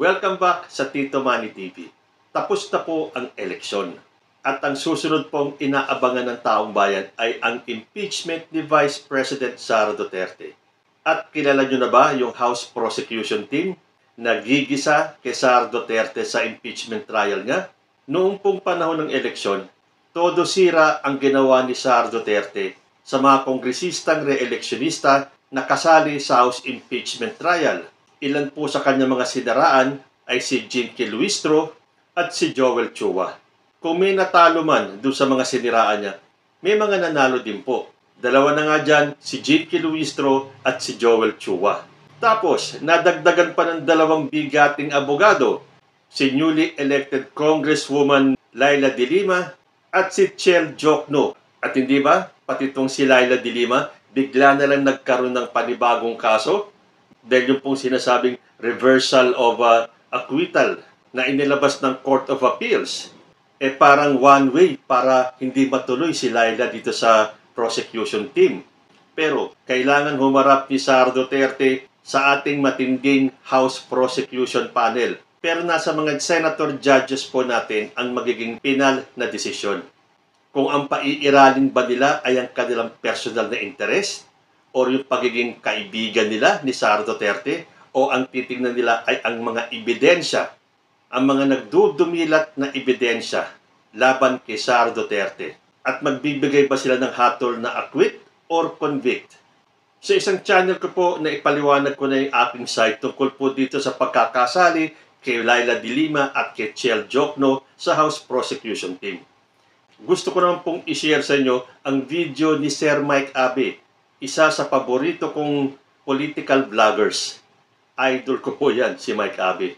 Welcome back sa Tito Manny TV. Tapos na po ang eleksyon. At ang susunod pong inaabangan ng taong bayan ay ang impeachment ni Vice President Sara Duterte. At kilala nyo na ba yung House Prosecution Team na gigisa kay Sara Duterte sa impeachment trial niya? Noong pong panahon ng eleksyon, todo sira ang ginawa ni Sara Duterte sa mga kongresistang re-eleksyonista na kasali sa House impeachment trial. Ilan po sa kanyang mga sinaraan ay si Jinky Luistro at si Joel Chua. Kung may natalo man doon sa mga siniraan niya, may mga nanalo din po. Dalawa na nga dyan, si Jinky Luistro at si Joel Chua. Tapos, nadagdagan pa ng dalawang bigating abogado, si newly elected Congresswoman Laila De Lima at si Chel Jokno. At hindi ba, pati itong si Laila De Lima, bigla na lang nagkaroon ng panibagong kaso dahil yung pong sinasabing reversal of acquittal na inilabas ng Court of Appeals. Parang one way para hindi matuloy si Laila dito sa prosecution team. Pero kailangan humarap ni Sara Duterte sa ating matinding House Prosecution Panel. Pero nasa mga senator judges po natin ang magiging final na desisyon. Kung ang paiiralin ba nila ay ang kanilang personal na interest o yung pagiging kaibigan nila ni Sara Duterte o ang titingnan nila ay ang mga ebidensya, ang mga nagdudumilat na ebidensya laban kay Sara Duterte. At magbibigay ba sila ng hatol na acquit or convict? Sa isang channel ko po na ipaliwanag ko na yung aking site tungkol po dito sa pagkakasali kay Laila De Lima at kay Chel Jokno sa House Prosecution Team. Gusto ko naman pong i-share sa inyo ang video ni Sir Mike Abe, isa sa paborito kong political vloggers. Idol ko po yan, si Mike Abe.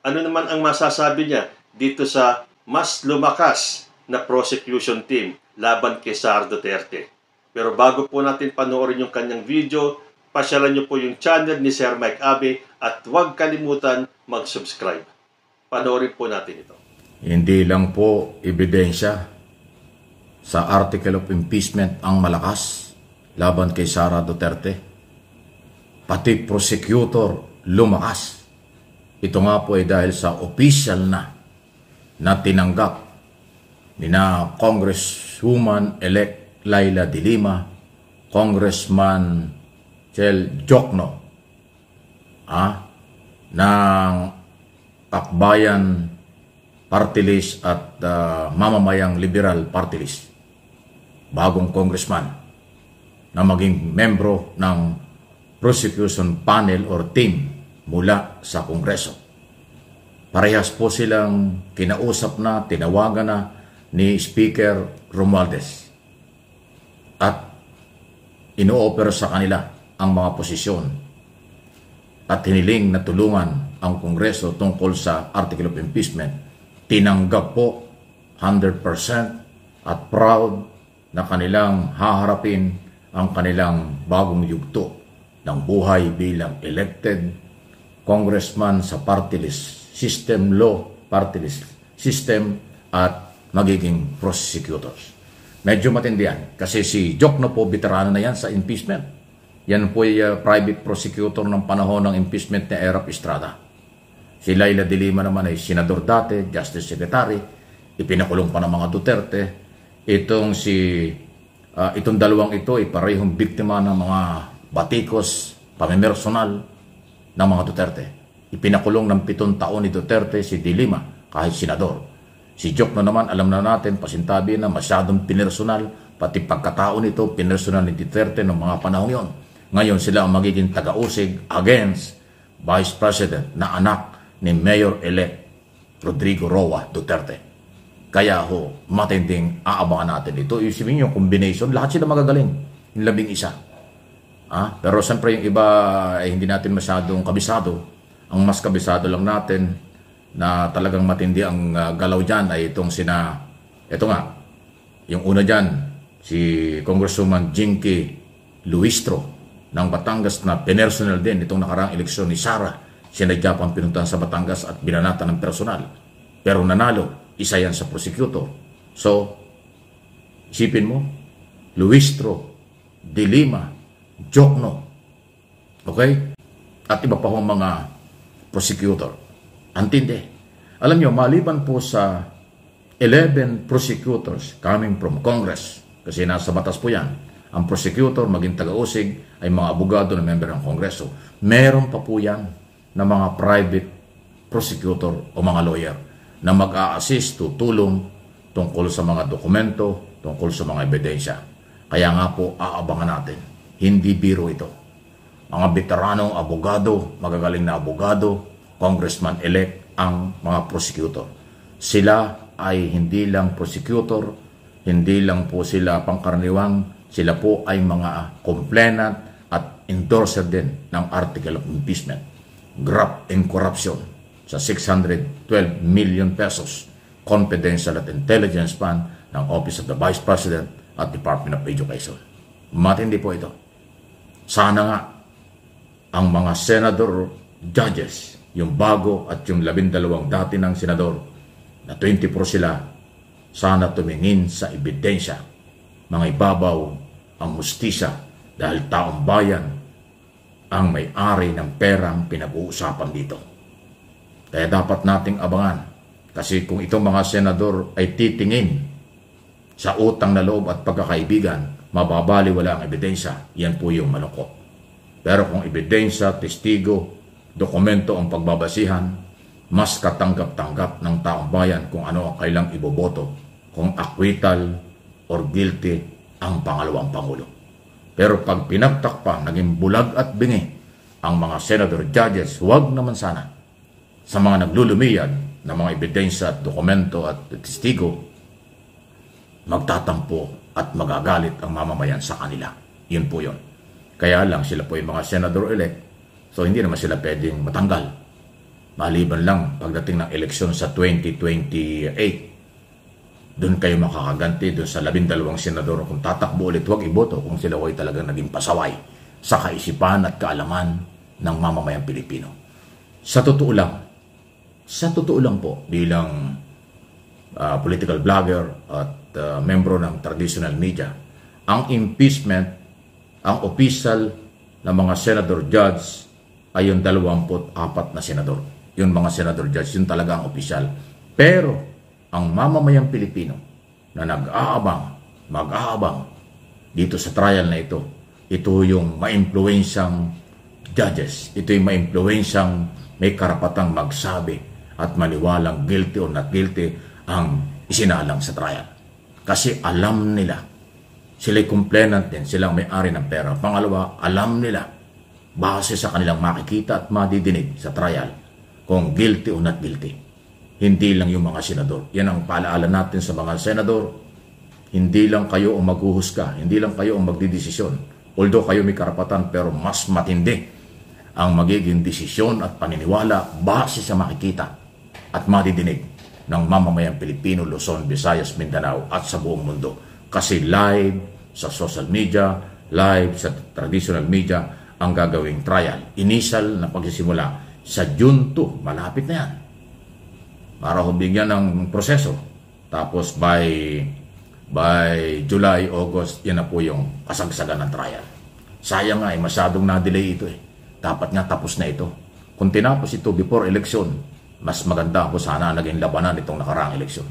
Ano naman ang masasabi niya dito sa mas lumakas na prosecution team laban kay Sara Duterte? Pero bago po natin panoorin yung kanyang video, pasyalan niyo po yung channel ni Sir Mike Abe at huwag kalimutan mag-subscribe. Panoorin po natin ito. Hindi lang po ebidensya sa article of impeachment ang malakas laban kay Sara Duterte. Pati prosecutor lumakas. Ito nga po ay dahil sa official na tinanggap ni na Congresswoman-elect Laila De Lima, Congressman Chel Jokno, ng Akbayan Party List at Mamamayang Liberal Party List. Bagong congressman na maging membro ng prosecution panel or team mula sa Kongreso. Parehas po silang kinausap na, tinawagan na ni Speaker Romualdez at ino-offer sa kanila ang mga posisyon at hiniling na tulungan ang Kongreso tungkol sa article of impeachment. Tinanggap po 100% at proud na kanilang haharapin ang kanilang bagong yugto ng buhay bilang elected congressman sa party list system, law party list system at magiging prosecutors. Medyo matindi yan kasi si Jokno po, veterano na yan sa impeachment. Yan po ay private prosecutor ng panahon ng impeachment ni Erap Estrada. Si Laila De Lima naman ay senador dati, justice secretary, ipinakulong pa ng mga Duterte. Itong dalawang ito ay parehong biktima ng mga batikos, pamimersonal ng mga Duterte. Ipinakulong ng 7 taon ni Duterte si De Lima kahit senador. Si Jokno naman, alam na natin, pasintabi na masyadong pinersonal, pati pagkatao nito, pinersonal ni Duterte ng mga panahon yon. Ngayon sila ang magiging taga-usig against Vice President na anak ni Mayor-elect Rodrigo Roa Duterte. Kaya ho, matinding aabangan natin ito. Isipin yung combination, lahat sila magagaling. Yung 11. Pero siyempre yung iba ay hindi natin masyadong kabisado. Ang mas kabisado lang natin na talagang matindi ang galaw dyan ay ito nga, yung una dyan, si Congresswoman Jinky Luistro ng Batangas na pinersonal din itong nakaraang eleksyon ni Sara. Sinadya pang pinuntahan sa Batangas at binanatan ng personal. Pero nanalo. Isa yan sa prosecutor. So, isipin mo, Luistro, De Lima, Jokno, okay? At iba pa hong mga prosecutor. Antindi. Alam nyo, maliban po sa 11 prosecutors coming from Congress, kasi nasa batas po yan, ang prosecutor, maging taga-usig, ay mga abogado na member ng Kongreso. Meron pa po yan na mga private prosecutor o mga lawyer na mag-a-assist, tutulong tungkol sa mga dokumento, tungkol sa mga ebidensya. Kaya nga po, aabangan natin. Hindi biro ito. Mga veteranong abogado, magagaling na abogado, congressman-elect ang mga prosecutor. Sila ay hindi lang prosecutor, hindi lang po sila pangkaraniwang, sila po ay mga complainant at endorser din ng Article of Impeachment. Graft and corruption sa 612 million pesos confidential at intelligence fund ng Office of the Vice President at Department of Education. Matindi po ito. Sana nga ang mga senador judges, yung bago at yung 12 dati ng senador, na 24 sila, sana tumingin sa ebidensya. Mga ibabaw ang hustisya dahil taong bayan ang may-ari ng perang pinag-uusapan dito. Kaya dapat nating abangan. Kasi kung itong mga senador ay titingin sa utang na loob at pagkakaibigan, mababaliwala ang ebidensya. Yan po yung malungkot. Pero kung ebidensya, testigo, dokumento ang pagbabasihan, mas katanggap-tanggap ng taong bayan kung ano ang kailang iboboto, kung acquittal or guilty ang pangalawang Pangulo. Pero pag pinagtakpan, naging bulag at bingi ang mga senador judges, huwag naman sana sa mga naglulumiyad na mga ebidensya at dokumento at testigo, magtatampo at magagalit ang mamamayan sa kanila. Yun po yun. Kaya lang sila po yung mga senador-elect, so hindi naman sila pwedeng matanggal. Maliban lang pagdating ng eleksyon sa 2028, doon kayo makakaganti doon sa 12 senador. Kung tatakbo ulit, huwag iboto kung sila ay talagang naging pasaway sa kaisipan at kaalaman ng mamamayang Pilipino. Sa totoo lang po, bilang political vlogger at membro ng traditional media, ang impeachment, ang official na mga senador judge ay yung 24 na senador. Yung mga senador judge, yun talaga ang official. Pero ang mamamayang Pilipino na mag-aabang dito sa trial na ito yung ma-influensyang judges. Ito yung ma-influensyang may karapatang magsabi at maniwalang guilty or not guilty ang isinalang sa trial. Kasi alam nila, sila'y complainant din, silang may-ari ng pera. Pangalawa, alam nila, base sa kanilang makikita at madidinig sa trial, kung guilty o not guilty. Hindi lang yung mga senador. Yan ang paalaala natin sa mga senador. Hindi lang kayo ang maghuhusga, hindi lang kayo ang magdidesisyon. Although kayo may karapatan, pero mas matindi ang magiging desisyon at paniniwala base sa makikita at madidinig ng mamamayang Pilipino, Luzon, Visayas, Mindanao at sa buong mundo. Kasi live sa social media, live sa traditional media ang gagawing trial. Initial na pagsisimula sa June 2, malapit na yan. Para bigyan ng proseso. Tapos by July, August, yan na po yung kasagsagan ng trial. Sayang nga, masyadong na-delay ito . Dapat nga tapos na ito. Kung tinapos ito before election, mas maganda po sana naging labanan itong nakaraang eleksyon.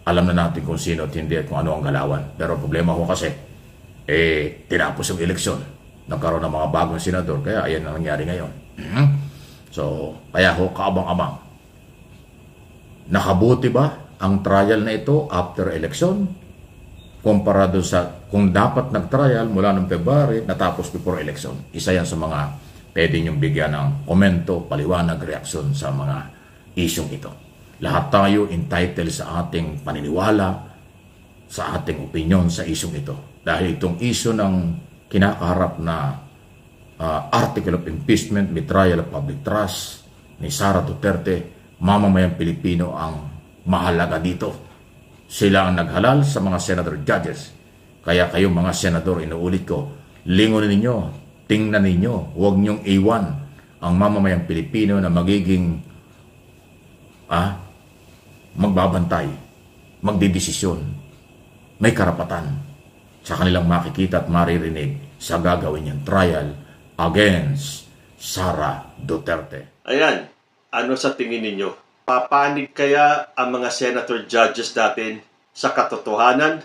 Alam na natin kung sino at hindi at kung ano ang galawan. Pero problema ko kasi, tinapos yung eleksyon. Nagkaroon ng mga bagong senador, kaya ayan ang nangyari ngayon. So, kaya ho, kaabang-abang. Nakabuti ba ang trial na ito after election? Komparado sa kung dapat nag-trial mula noong February, natapos before election. Isa yan sa mga pwede niyong bigyan ng komento, paliwanag, reaksyon sa mga isyong ito. Lahat tayo entitled sa ating paniniwala, sa ating opinion sa isyong ito. Dahil itong isyo ng kinakaharap na Article of Impeachment, may trial of public trust ni Sara Duterte, mamamayang Pilipino ang mahalaga dito. Sila ang naghalal sa mga senador judges. Kaya kayong mga senador, inuulit ko, lingunin ninyo, tingnan ninyo, huwag niyong iwan ang mamamayang Pilipino na magiging magbabantay, magdidesisyon, may karapatan sa kanilang makikita at maririnig sa gagawin niyang trial against Sara Duterte. Ayan, Ano sa tingin ninyo? Papanig kaya ang mga senator judges natin sa katotohanan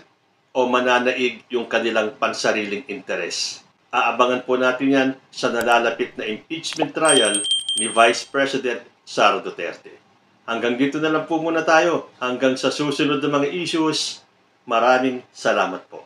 o mananaig yung kanilang pansariling interes? Aabangan po natin yan sa nalalapit na impeachment trial ni Vice President Sara Duterte. Hanggang dito na lang po muna tayo. Hanggang sa susunod na mga issues. Maraming salamat po.